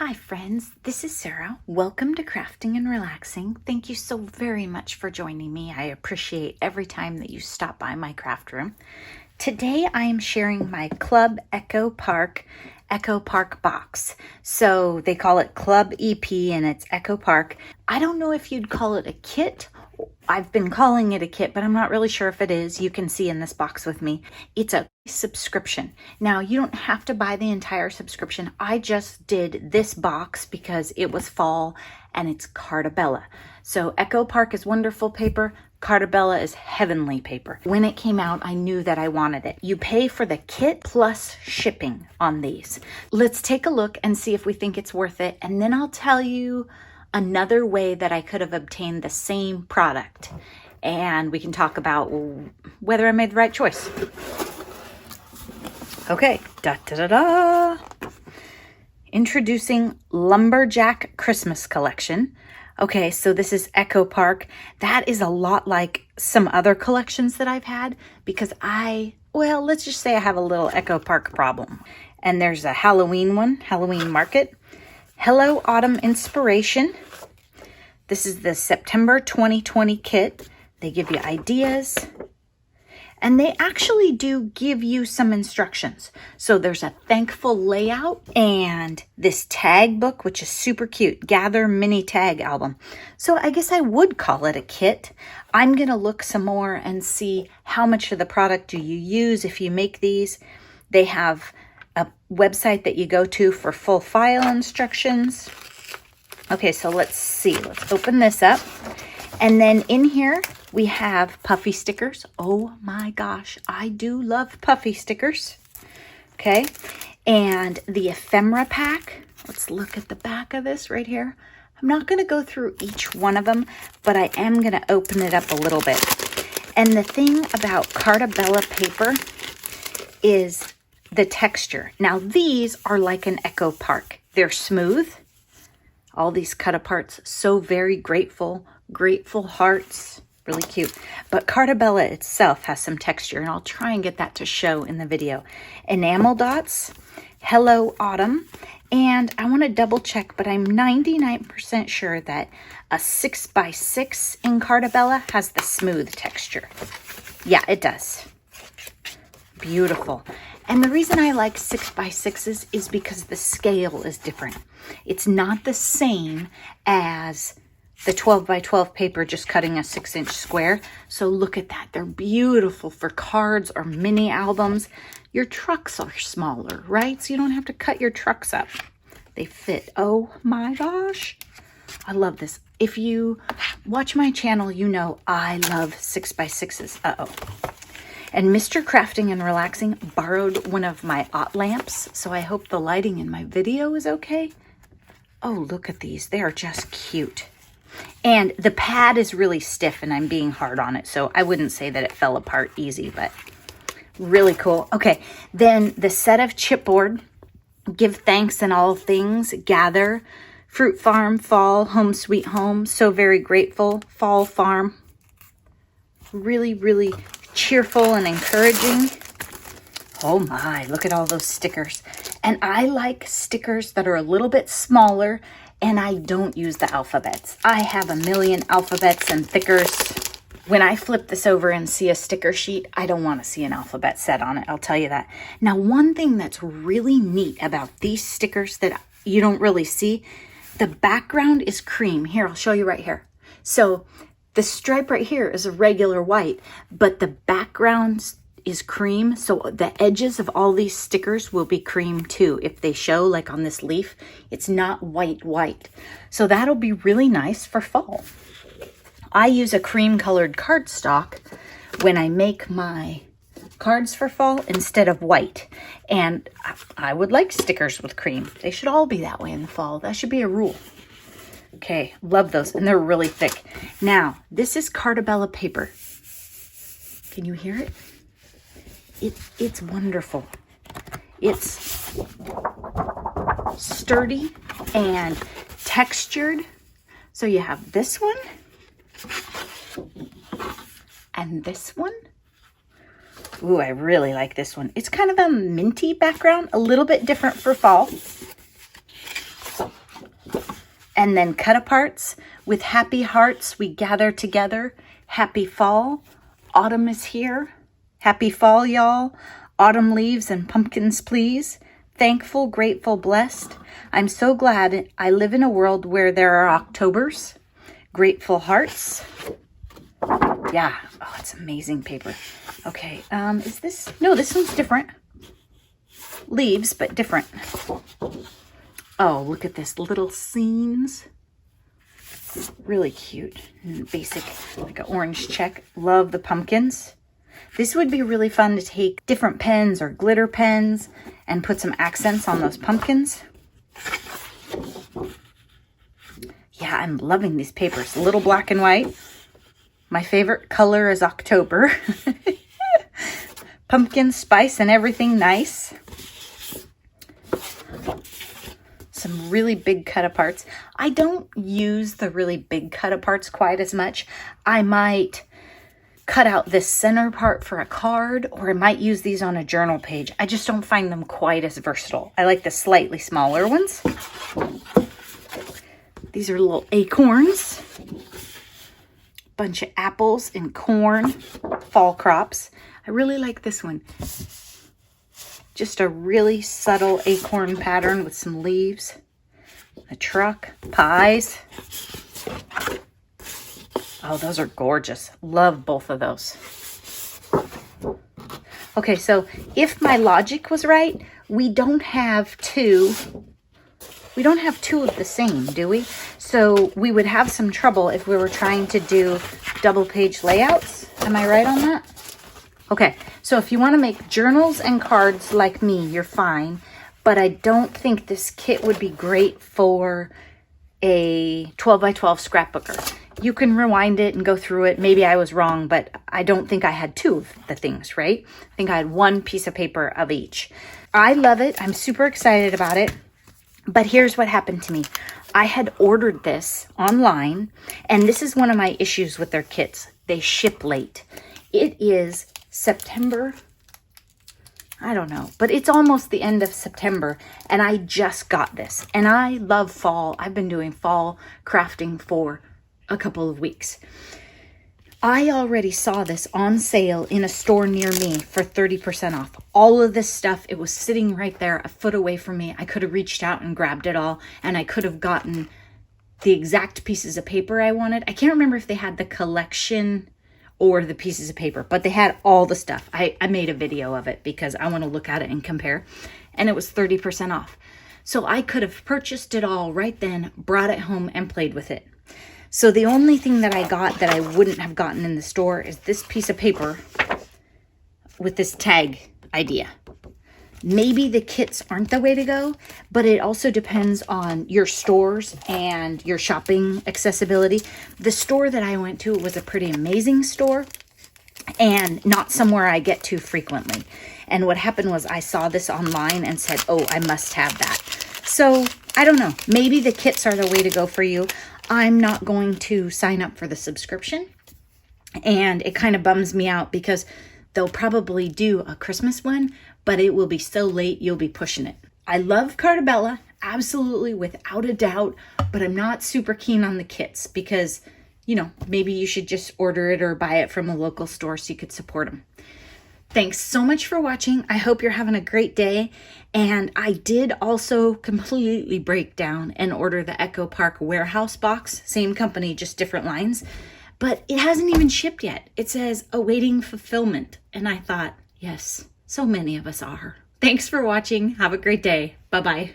Hi friends, this is Sarah. Welcome to Crafting and Relaxing. Thank you so very much for joining me. I appreciate every time that you stop by my craft room. Today I am sharing my Club Echo Park box. So they call it Club EP and it's Echo Park. I don't know if you'd call it a kit. I've been calling it a kit, but I'm not really sure if it is. You can see in this box with me. It's a subscription. Now, you don't have to buy the entire subscription. I just did this box because it was fall and it's Cartabella. So Echo Park is wonderful paper. Cartabella is heavenly paper. When it came out, I knew that I wanted it. You pay for the kit plus shipping on these. Let's take a look and see if we think it's worth it. And then I'll tell you another way that I could have obtained the same product. And we can talk about whether I made the right choice. Okay, da-da-da-da. Introducing Lumberjack Christmas Collection. Okay, so this is Echo Park. That is a lot like some other collections that I've had because let's just say I have a little Echo Park problem. And there's a Halloween one, Halloween Market. Hello Autumn Inspiration. This is the September 2020 kit. They give you ideas. And they actually do give you some instructions. So there's a thankful layout and this tag book, which is super cute. Gather mini tag album. So I guess I would call it a kit. I'm going to look some more and see how much of the product do you use if you make these. They have a website that you go to for full file instructions. Okay, so let's see. Let's open this up. And then in here, we have puffy stickers. Oh my gosh, I do love puffy stickers. Okay, and the ephemera pack. Let's look at the back of this right here. I'm not going to go through each one of them, but I am going to open it up a little bit. And the thing about Cartabella paper is the texture. Now these are like an Echo Park. They're smooth. All these cut aparts, so very grateful hearts, really cute. But Cartabella itself has some texture, and I'll try and get that to show in the video. Enamel dots, Hello Autumn, and I want to double check, but I'm 99% sure that a 6x6 in Cartabella has the smooth texture. Yeah, it does. Beautiful. And the reason I like 6x6s is because the scale is different. It's not the same as the 12x12 paper just cutting a 6-inch square. So look at that. They're beautiful for cards or mini albums. Your trucks are smaller, right? So you don't have to cut your trucks up. They fit. Oh my gosh. I love this. If you watch my channel, you know I love 6x6s. Uh-oh. And Mr. Crafting and Relaxing borrowed one of my Ott lamps, so I hope the lighting in my video is okay. Oh, look at these. They are just cute. And the pad is really stiff, and I'm being hard on it, so I wouldn't say that it fell apart easy, but really cool. Okay, then the set of chipboard, Give Thanks in All Things, Gather, Fruit Farm, Fall, Home Sweet Home, So Very Grateful, Fall Farm. Really, really cheerful and encouraging. Oh my, look at all those stickers. And I like stickers that are a little bit smaller, and I don't use the alphabets. I have a million alphabets and thickers. When I flip this over and see a sticker sheet, I don't want to see an alphabet set on it, I'll tell you that. Now, one thing that's really neat about these stickers that you don't really see, the background is cream. Here, I'll show you right here. So the stripe right here is a regular white, but the background is cream. So the edges of all these stickers will be cream too. If they show like on this leaf, it's not white. So that'll be really nice for fall. I use a cream colored cardstock when I make my cards for fall instead of white. And I would like stickers with cream. They should all be that way in the fall. That should be a rule. Okay, love those, and they're really thick. Now, this is Cartabella paper. Can you hear it? It's wonderful. It's sturdy and textured. So you have this one and this one. Ooh, I really like this one. It's kind of a minty background, a little bit different for fall. And then cut-aparts. With happy hearts we gather together. Happy fall. Autumn is here. Happy fall, y'all. Autumn leaves and pumpkins, please. Thankful, grateful, blessed. I'm so glad I live in a world where there are Octobers. Grateful hearts. Yeah. Oh, it's amazing paper. Okay. Is this? No, this one's different. Leaves, but different. Oh, look at this. Little scenes. Really cute. Basic, like an orange check. Love the pumpkins. This would be really fun to take different pens or glitter pens and put some accents on those pumpkins. Yeah, I'm loving these papers. A little black and white. My favorite color is October. Pumpkin spice and everything nice. Some really big cut-aparts. I don't use the really big cut-aparts quite as much. I might cut out this center part for a card, or I might use these on a journal page. I just don't find them quite as versatile. I like the slightly smaller ones. These are little acorns. Bunch of apples and corn. Fall crops. I really like this one. Just a really subtle acorn pattern with some leaves. A truck. Pies. Oh, those are gorgeous. Love both of those. Okay, so if my logic was right, we don't have two of the same, do we? So we would have some trouble if we were trying to do double page layouts. Am I right on that? Okay, so if you want to make journals and cards like me, you're fine. But I don't think this kit would be great for a 12 by 12 scrapbooker. You can rewind it and go through it. Maybe I was wrong, but I don't think I had two of the things, right? I think I had one piece of paper of each. I love it. I'm super excited about it. But here's what happened to me. I had ordered this online, and this is one of my issues with their kits. They ship late. It is September, I don't know, but it's almost the end of September, and I just got this. And I love fall. I've been doing fall crafting for a couple of weeks. I already saw this on sale in a store near me for 30% off. All of this stuff, it was sitting right there a foot away from me. I could have reached out and grabbed it all, and I could have gotten the exact pieces of paper I wanted. I can't remember if they had the collection or the pieces of paper, but they had all the stuff. I made a video of it because I want to look at it and compare, and it was 30% off. So I could have purchased it all right then, brought it home, and played with it. So the only thing that I got that I wouldn't have gotten in the store is this piece of paper with this tag idea. Maybe the kits aren't the way to go, but it also depends on your stores and your shopping accessibility. The store that I went to was a pretty amazing store and not somewhere I get to frequently. And what happened was I saw this online and said, oh, I must have that. So I don't know. Maybe the kits are the way to go for you. I'm not going to sign up for the subscription, and it kind of bums me out because they'll probably do a Christmas one, but it will be so late you'll be pushing it. I love Cartabella, absolutely, without a doubt, but I'm not super keen on the kits because, you know, maybe you should just order it or buy it from a local store so you could support them. Thanks so much for watching. I hope you're having a great day. And I did also completely break down and order the Echo Park warehouse box. Same company, just different lines. But it hasn't even shipped yet. It says awaiting fulfillment. And I thought, yes, so many of us are. Thanks for watching. Have a great day. Bye-bye.